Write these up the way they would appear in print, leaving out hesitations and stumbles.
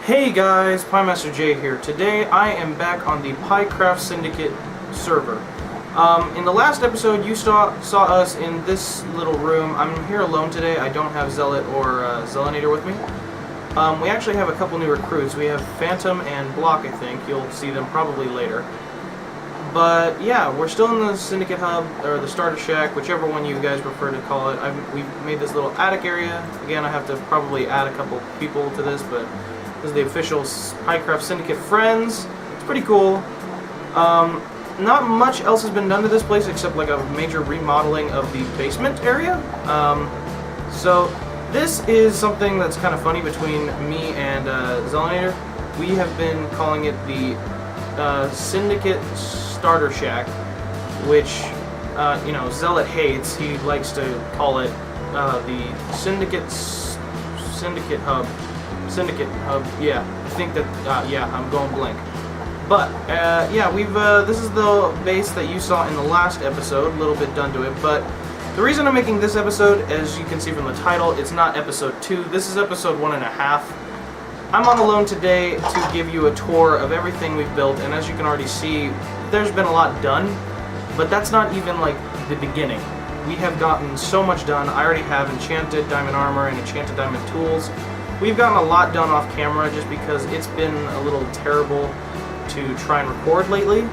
Hey guys, PieMaster J here. Today I am back on the PieCraft Syndicate server. In the last episode you saw us in this little room. I'm here alone today. I don't have Zealot or Zelinator with me. We actually have a couple new recruits. We have Phantom and Block, I think. You'll see them probably later. But yeah, we're still in the Syndicate Hub, or the Starter Shack, whichever one you guys prefer to call it. We've made this little attic area. Again, I have to probably add a couple people to this, but this is the official PieCraft Syndicate friends. It's pretty cool. Not much else has been done to this place except like a major remodeling of the basement area. So this is something that's kind of funny between me and Zelinator. We have been calling it the Syndicate Starter Shack, which you know, Zealot hates. He likes to call it the Syndicate Hub. Syndicate Hub, yeah. I think that, yeah, I'm going blank. But, yeah, this is the base that you saw in the last episode, a little bit done to it, but the reason I'm making this episode, as you can see from the title, it's not episode 2, this is episode 1.5. I'm on the loan today to give you a tour of everything we've built, and as you can already see, there's been a lot done, but that's not even, like, the beginning. We have gotten so much done. I already have enchanted diamond armor and enchanted diamond tools. We've gotten a lot done off camera just because it's been a little terrible to try and record lately.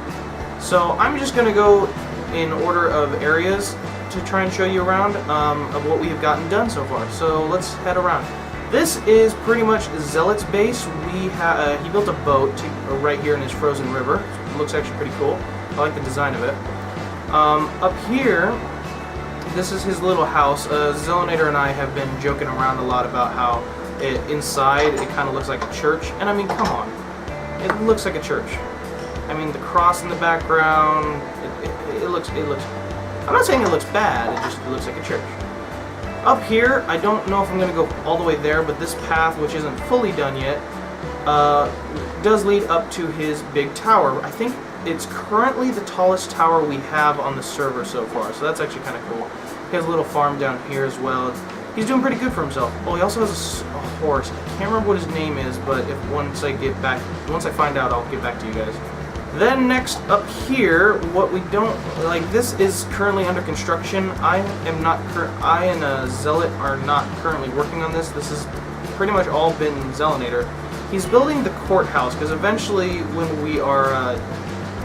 So I'm just going to go in order of areas to try and show you around of what we have gotten done so far. So let's head around. This is pretty much Zealot's base. He built a boat right here in his frozen river. It looks actually pretty cool. I like the design of it. Up here, this is his little house. Zelinator and I have been joking around a lot about how inside it kind of looks like a church, and I mean, come on, it looks like a church. I mean, the cross in the background, it looks, I'm not saying it looks bad, it looks like a church. Up here, I don't know if I'm going to go all the way there, but this path, which isn't fully done yet, does lead up to his big tower. I think it's currently the tallest tower we have on the server so far, so that's actually kind of cool. He has a little farm down here as well. He's doing pretty good for himself. Oh, he also has a horse. I can't remember what his name is, but once I find out, I'll get back to you guys. Then next up here, what we don't like, this is currently under construction. I and Zealot are not currently working on this. This has pretty much all been Zelinator. He's building the courthouse because eventually, when we are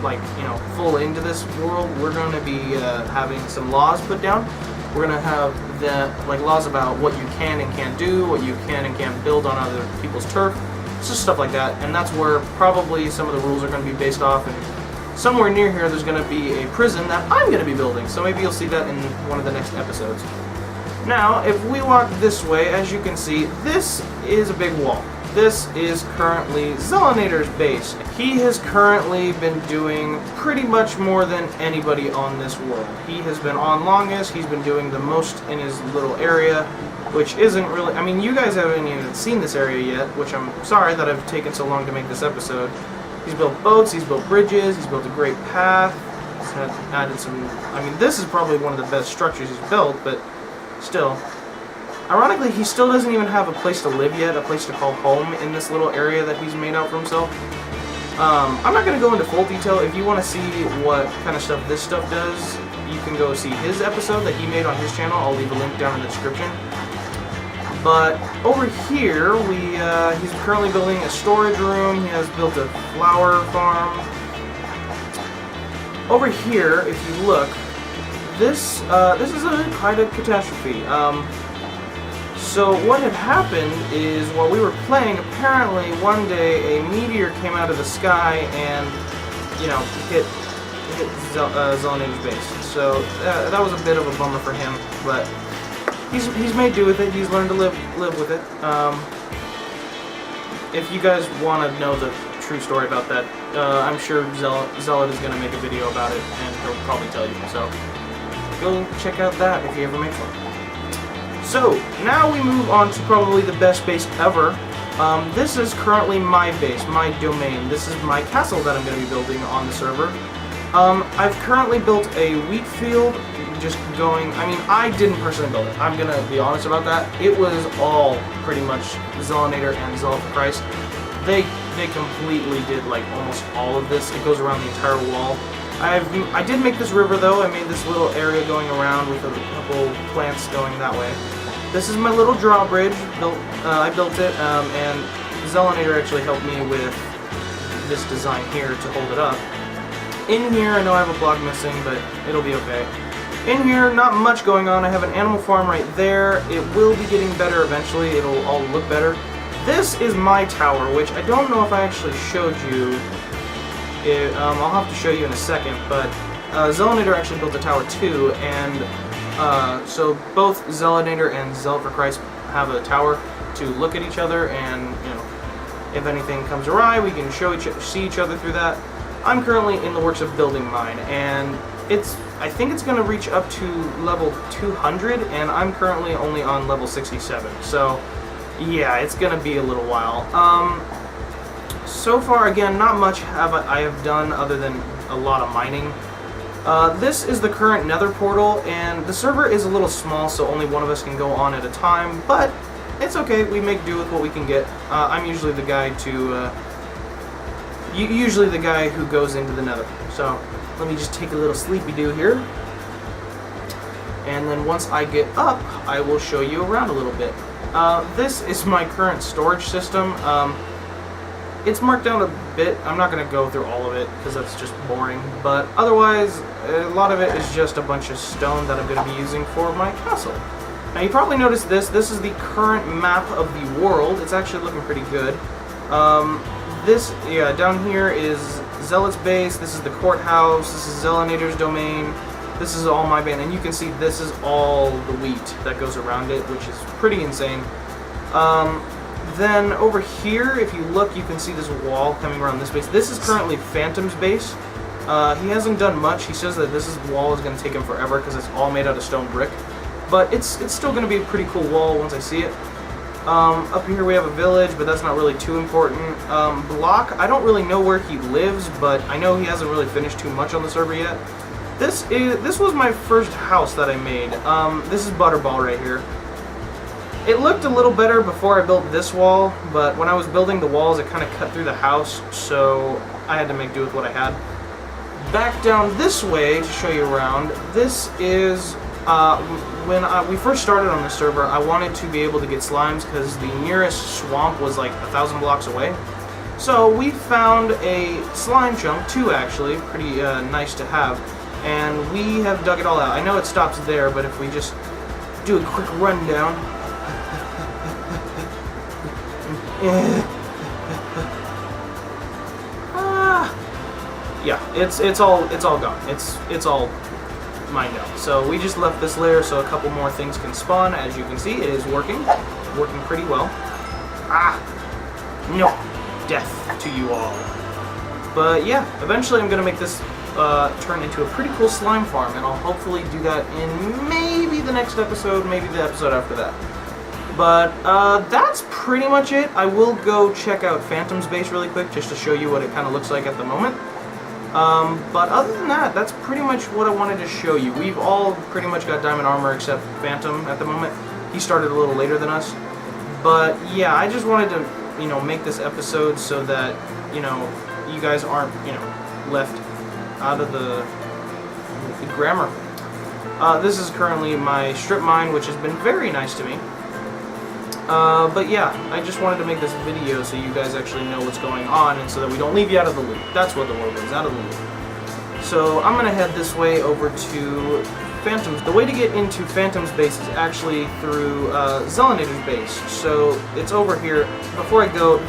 like, you know, full into this world, we're going to be having some laws put down. We're going to have like laws about what you can and can't do, what you can and can't build on other people's turf. It's just stuff like that, and that's where probably some of the rules are going to be based off, and somewhere near here there's going to be a prison that I'm going to be building, so maybe you'll see that in one of the next episodes. Now, if we walk this way, as you can see, this is a big wall. This is currently Zelinator's base. He has currently been doing pretty much more than anybody on this world. He has been on longest, he's been doing the most in his little area, which isn't really, I mean, you guys haven't even seen this area yet, which I'm sorry that I've taken so long to make this episode. He's built boats, he's built bridges, he's built a great path, he's added some, I mean, this is probably one of the best structures he's built, but still. Ironically, he still doesn't even have a place to live yet, a place to call home in this little area that he's made out for himself. I'm not going to go into full detail. If you want to see what kind of stuff this stuff does, you can go see his episode that he made on his channel. I'll leave a link down in the description. But over here, he's currently building a storage room. He has built a flower farm. Over here, if you look, this is a kind of catastrophe. So what had happened is, while we were playing, apparently one day a meteor came out of the sky and, you know, hit Zelinator's base. So that was a bit of a bummer for him, but he's made do with it. He's learned to live with it. If you guys want to know the true story about that, I'm sure Zealot is going to make a video about it, and he'll probably tell you. So go check out that if he ever makes one. So, now we move on to probably the best base ever. This is currently my base, my domain. This is my castle that I'm going to be building on the server. I've currently built a wheat field, just going, I mean, I didn't personally build it. I'm going to be honest about that. It was all pretty much Zelinator and Zealot for Christ. they completely did like almost all of this. It goes around the entire wall. I did make this river though. I made this little area going around with a couple plants going that way. This is my little drawbridge. I built it, and Zelinator actually helped me with this design here to hold it up. In here, I know I have a block missing, but it'll be okay. In here, not much going on. I have an animal farm right there. It will be getting better eventually. It'll all look better. This is my tower, which I don't know if I actually showed you. I'll have to show you in a second, but Zelinator actually built a tower too, and so both Zelinator and Zealot for Christ have a tower to look at each other, and you know, if anything comes awry, we can see each other through that. I'm currently in the works of building mine, and I think it's going to reach up to level 200, and I'm currently only on level 67. So yeah, it's going to be a little while. So far, again, not much I have done other than a lot of mining. This is the current nether portal, and the server is a little small, so only one of us can go on at a time, but it's okay, we make do with what we can get. I'm usually the guy who goes into the nether. So, let me just take a little sleepy-do here. And then once I get up, I will show you around a little bit. This is my current storage system. It's marked down a bit. I'm not going to go through all of it because that's just boring, but otherwise a lot of it is just a bunch of stone that I'm going to be using for my castle. Now you probably noticed this is the current map of the world. It's actually looking pretty good. Down here is Zealot's base, this is the courthouse, this is Zelinator's domain, this is all my band, and you can see this is all the wheat that goes around it, which is pretty insane. Then over here, if you look, you can see this wall coming around this base. This is currently Phantom's base. He hasn't done much. He says that this wall is going to take him forever because it's all made out of stone brick. But it's still going to be a pretty cool wall once I see it. Up here we have a village, but that's not really too important. Block, I don't really know where he lives, but I know he hasn't really finished too much on the server yet. This was my first house that I made. This is Butterball right here. It looked a little better before I built this wall, but when I was building the walls, it kind of cut through the house, so I had to make do with what I had. Back down this way to show you around, this is when we first started on the server. I wanted to be able to get slimes because the nearest swamp was like 1,000 blocks away. So we found a slime chunk, two actually, pretty nice to have, and we have dug it all out. I know it stops there, but if we just do a quick rundown. Yeah, it's all gone. It's all mined out. So we just left this layer so a couple more things can spawn. As you can see, it is working pretty well. No, death to you all. But yeah, eventually I'm gonna make this turn into a pretty cool slime farm, and I'll hopefully do that in maybe the next episode, maybe the episode after that. But that's pretty much it. I will go check out Phantom's base really quick just to show you what it kind of looks like at the moment. But other than that, that's pretty much what I wanted to show you. We've all pretty much got diamond armor except Phantom at the moment. He started a little later than us. But yeah, I just wanted to, make this episode so that, you guys aren't, left out of the grammar. This is currently my strip mine, which has been very nice to me. But yeah, I just wanted to make this video so you guys actually know what's going on and so that we don't leave you out of the loop. That's what the word is, out of the loop. So I'm going to head this way over to Phantom's. The way to get into Phantom's base is actually through Zelinator's base. So it's over here. Before I go,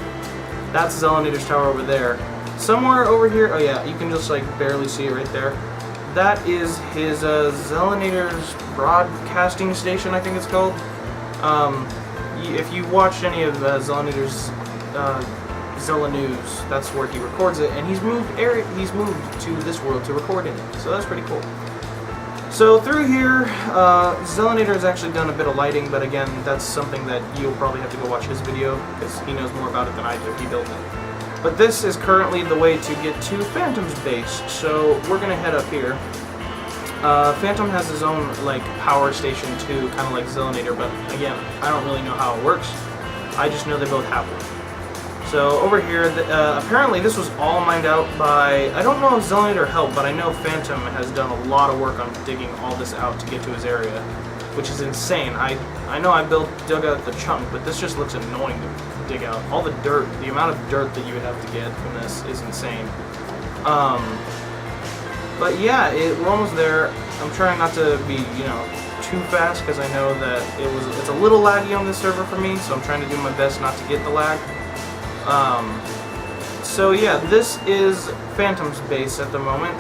that's Zelinator's tower over there. Somewhere over here, oh yeah, you can just like barely see it right there. That is his Zelinator's broadcasting station, I think it's called. If you watched any of Zelinator's Zella News, that's where he records it, and he's moved to this world to record in it, so that's pretty cool. So through here, Zelinator has actually done a bit of lighting, but again, that's something that you'll probably have to go watch his video, because he knows more about it than I do. He built it. But this is currently the way to get to Phantom's base, so we're going to head up here. Phantom has his own power station too, kind of like Zelinator, but again, I don't really know how it works. I just know they both have one. So over here, apparently this was all mined out by, I don't know if Nominator helped, but I know Phantom has done a lot of work on digging all this out to get to his area, which is insane. I know I dug out the chunk, but this just looks annoying to dig out. All the dirt, the amount of dirt that you would have to get from this is insane. But yeah, we're almost there. I'm trying not to be, too fast, because I know that it's a little laggy on this server for me, so I'm trying to do my best not to get the lag. So yeah, this is Phantom's base at the moment.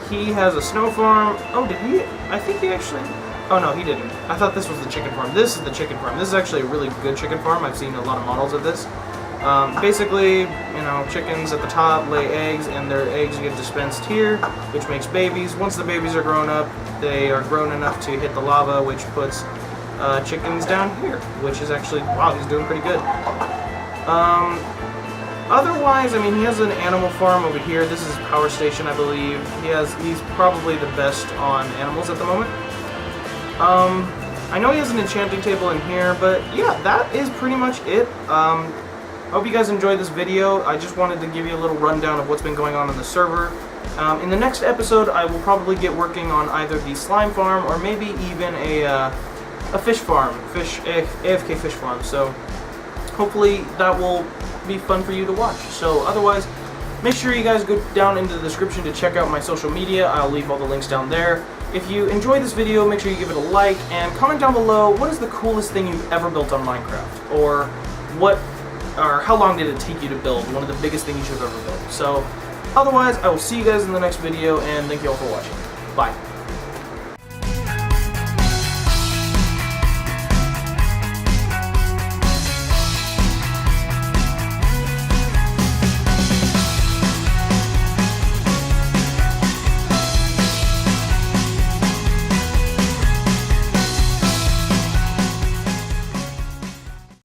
He has a snow farm. Oh, did he? I think he actually... Oh no, he didn't. I thought this was the chicken farm. This is the chicken farm. This is actually a really good chicken farm. I've seen a lot of models of this. Basically, chickens at the top lay eggs, and their eggs get dispensed here, which makes babies. Once the babies are grown up, they are grown enough to hit the lava, which puts chickens down here, which is actually, wow, he's doing pretty good. Otherwise, I mean, he has an animal farm over here. This is his power station, I believe. He's probably the best on animals at the moment. I know he has an enchanting table in here, but yeah, that is pretty much it. I hope you guys enjoyed this video. I just wanted to give you a little rundown of what's been going on the server. In the next episode, I will probably get working on either the slime farm or maybe even a fish farm, AFK fish farm. So hopefully that will be fun for you to watch. So otherwise, make sure you guys go down into the description to check out my social media. I'll leave all the links down there. If you enjoyed this video, make sure you give it a like and comment down below what is the coolest thing you've ever built on Minecraft, or how long did it take you to build one of the biggest things you've ever built. So otherwise, I will see you guys in the next video, and thank you all for watching. Bye.